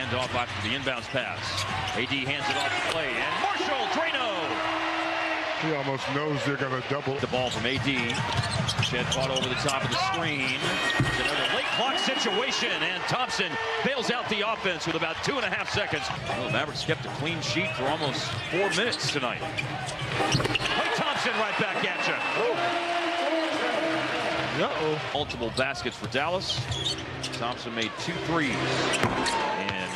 handoff after the inbounds pass. AD hands it off the play, and Marshall Drano. He almost knows they're going to double. The ball from AD. Shed caught over the top of the screen. Another late clock situation, and Thompson bails out the offense with about 2.5 seconds. Well, the Mavericks kept a clean sheet for almost 4 minutes tonight. Klay Thompson right back at you. Uh-oh. Multiple baskets for Dallas. Thompson made 2 threes in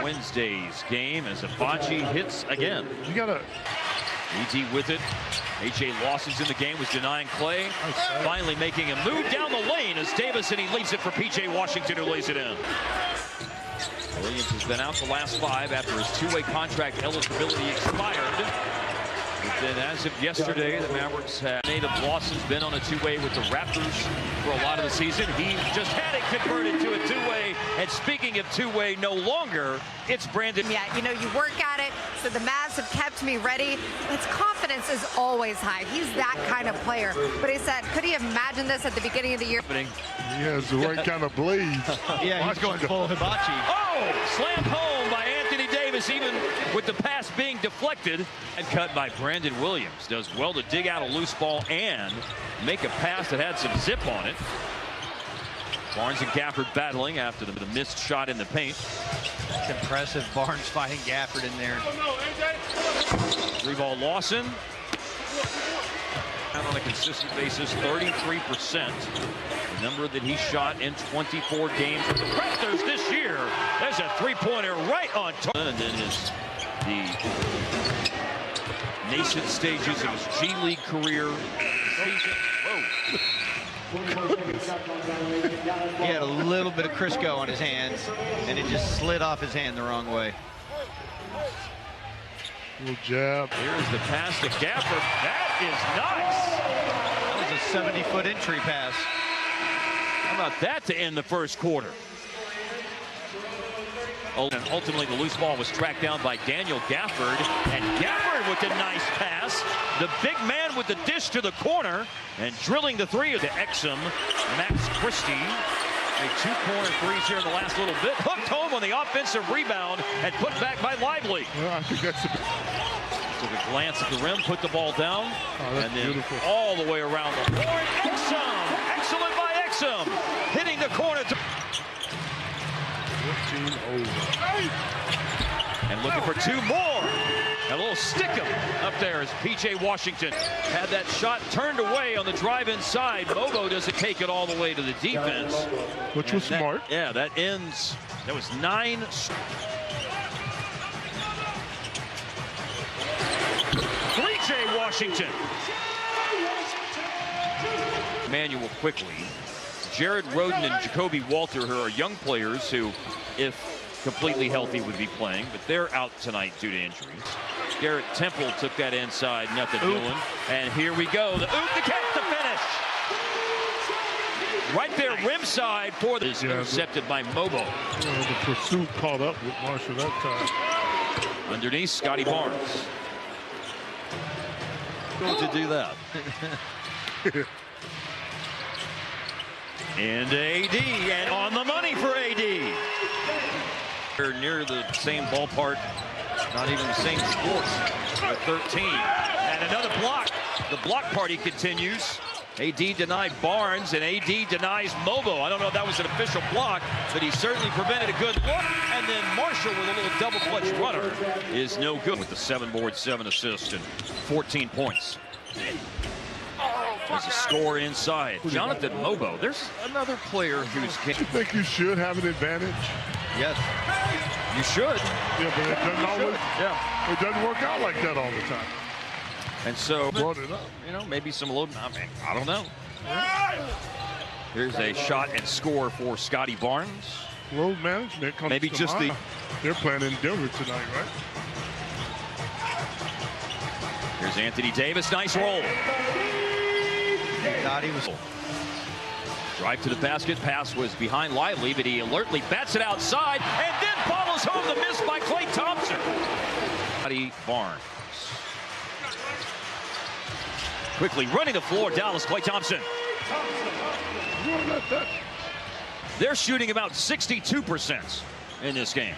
Wednesday's game as Abachi hits again. You gotta. ED with it. A.J. Lawson's in the game, was denying Klay. Finally making a move down the lane as Davis, and he leaves it for P.J. Washington, who lays it in. Williams has been out the last 5 after his 2-way contract eligibility expired. But then as of yesterday, the Mavericks had Native Lawson's been on a 2-way with the Raptors for a lot of the season. He just had it converted to a 2-way. And speaking of 2-way, no longer, it's Brandon. Yeah, you know, you work at it. So the Mavs have kept me ready. His confidence is always high. He's that kind of player. But he said, could he imagine this at the beginning of the year? He has the right kind of blade. Yeah, he's going full hibachi. Oh, slammed home by Anthony Davis, even with the pass being deflected. And cut by Brandon Williams. Does well to dig out a loose ball and make a pass that had some zip on it. Barnes and Gafford battling after the missed shot in the paint. It's impressive. Barnes fighting Gafford in there. 3-ball Lawson. And on a consistent basis, 33%. The number that he shot in 24 games with the Raptors this year. There's a 3-pointer right on target. And then the nascent stages of his G League career. Whoa. He had a little bit of Crisco on his hands, and it just slid off his hand the wrong way. Little jab. Here's the pass to Gafford. That is nice. That was a 70-foot entry pass. How about that to end the first quarter? And ultimately, the loose ball was tracked down by Daniel Gafford, and Gafford with a nice pass. The big man with the dish to the corner, and drilling the 3 to Exum. Max Christie made 2 corner threes here in the last little bit. Hooked home on the offensive rebound and put back by Lively. Well, I think that's Took a glance at the rim, put the ball down, and then beautiful. All the way around the board. Exum! Excellent by Exum! Hitting the corner. 15 over. And looking for 2 more. A little stick-em up there as P.J. Washington had that shot turned away on the drive inside. Mobo doesn't take it all the way to the defense. Which was smart. Yeah, that ends. That was 9. P.J. Washington. Manuel quickly. Jared Roden and Jacoby Walter, who are young players who, if completely healthy, would be playing, but they're out tonight due to injuries. Garrett Temple took that inside, nothing doing. And here we go. The oop to catch the finish. Right there, rim side for the intercepted by Mobo. The pursuit caught up with Marshall that time. Underneath, Scotty Barnes. Going to do that. And AD, and on the money for AD. They're near the same ballpark, not even the same sports. 13, and another block. The block party continues. AD denied Barnes, and AD denies Mobo. I don't know if that was an official block, but he certainly prevented a good look. And then Marshall with a little double clutch runner is no good with the 7 boards, 7 assists, and 14 points. There's a score inside. Jonathan Mobo. There's another player who's... You think you should have an advantage? Yes. You should. Yeah, but it doesn't always... Yeah. It doesn't work out like that all the time. And so, Brought it up. you know, maybe some load... I don't know. Here's a shot and score for Scotty Barnes. Load management comes Maybe to just mind. the... They're playing in Denver tonight, right? Here's Anthony Davis. Nice roll. Thought he was. Drive to the basket. Pass was behind Lively, but he alertly bats it outside and then follows home the miss by Klay Thompson. Scotty Barnes. Quickly running the floor. Dallas, Klay Thompson. They're shooting about 62%. in this game.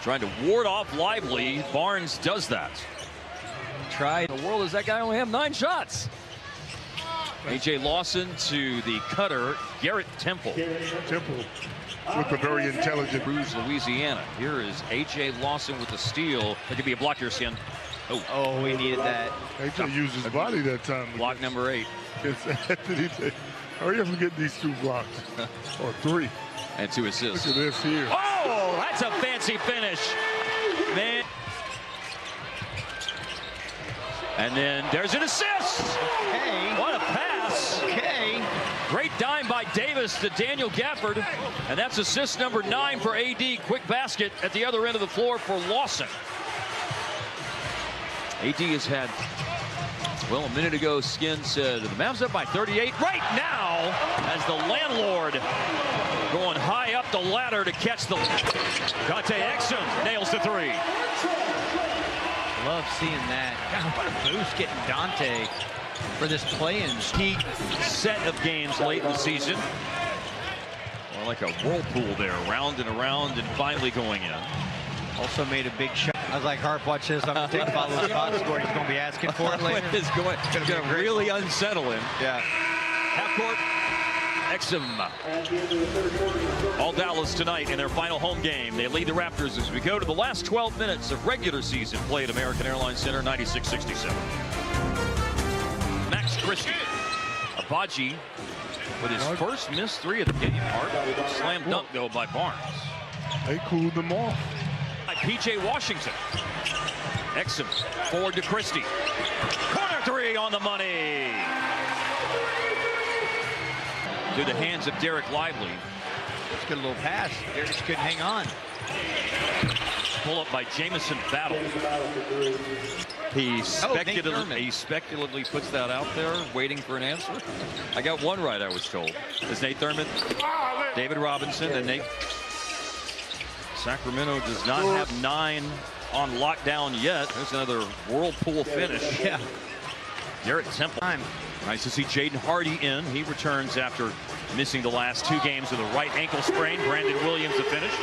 Trying to ward off Lively. Barnes does that. Tried. The world is that guy only have 9 shots. A.J. Lawson to the cutter, Garrett Temple. Temple with a very intelligent. Cruz, Louisiana. Here is A.J. Lawson with the steal. There could be a block here, Skin. Oh, we needed that. A.J. used his body that time. Block number 8. It's Anthony. Hurry up and get these 2 blocks. Or 3. And 2 assists. Look at this here. Oh, that's a fancy finish. Man. And then there's an assist. Okay. What a pass. Okay. Great dime by Davis to Daniel Gafford. And that's assist number 9 for AD. Quick basket at the other end of the floor for Lawson. AD has had, well, a minute ago, Skin said the Mavs up by 38. Right now, as the landlord going high up the ladder to catch the. Dante Exum nails the 3. Love seeing that. God, what a boost getting Dante for this play-in Key set of games late in the season. More like a whirlpool there, round and around and finally going in. Also made a big shot. I was like, Harp, watch this. I'm going to take follow the box score. He's going to be asking for it later. It's going to really unsettle him. Yeah. Half court. Exum. All Dallas tonight in their final home game. They lead the Raptors as we go to the last 12 minutes of regular season play at American Airlines Center, 96-67. Max Christie. Abaji with his first missed 3 of the game. Hard slam dunk, though, by Barnes. They cooled them off. P.J. Washington. Exum forward to Christie. Corner 3 on the money. Through the hands of Derek Lively. Let's get a little pass. Derek couldn't hang on. Pull up by Jamison Battle. He speculatively puts that out there, waiting for an answer. I got one right, I was told. It's Nate Thurman, David Robinson, and Nate. Sacramento does not have 9 on lockdown yet. There's another whirlpool finish. Yeah. Garrett Temple. Nice to see Jaden Hardy in. He returns after missing the last 2 games with a right ankle sprain. Brandon Williams to finish.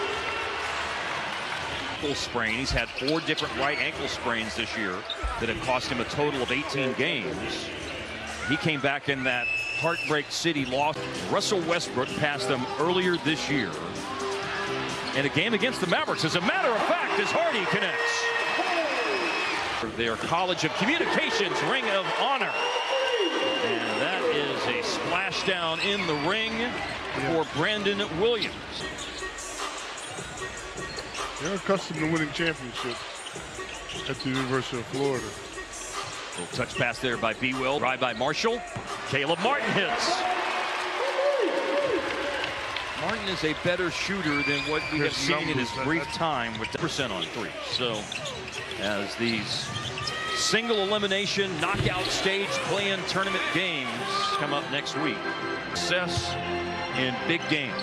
Ankle sprain. He's had 4 different right ankle sprains this year that have cost him a total of 18 games. He came back in that Heartbreak City loss. Russell Westbrook passed them earlier this year in a game against the Mavericks. As a matter of fact, as Hardy connects. Their College of Communications Ring of Honor. And that is a splashdown in the ring for Brandon Williams. They're accustomed to winning championships at the University of Florida. Little touch pass there by B. Will. Drive by Marshall. Caleb Martin hits. Martin is a better shooter than what we have seen in his brief time with 10% on 3. So as these single elimination knockout stage play-in tournament games come up next week. Success in big games.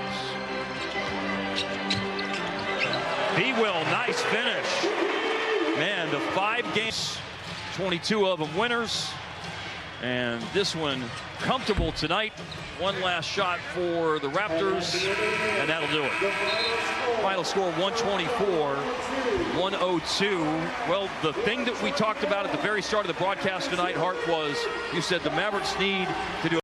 B. Will, nice finish. Man, the 5 games, 22 of them winners. And this one comfortable tonight. One last shot for the Raptors, and that'll do it. Final score 124-102. Well, the thing that we talked about at the very start of the broadcast tonight, Hart, was you said the Mavericks need to do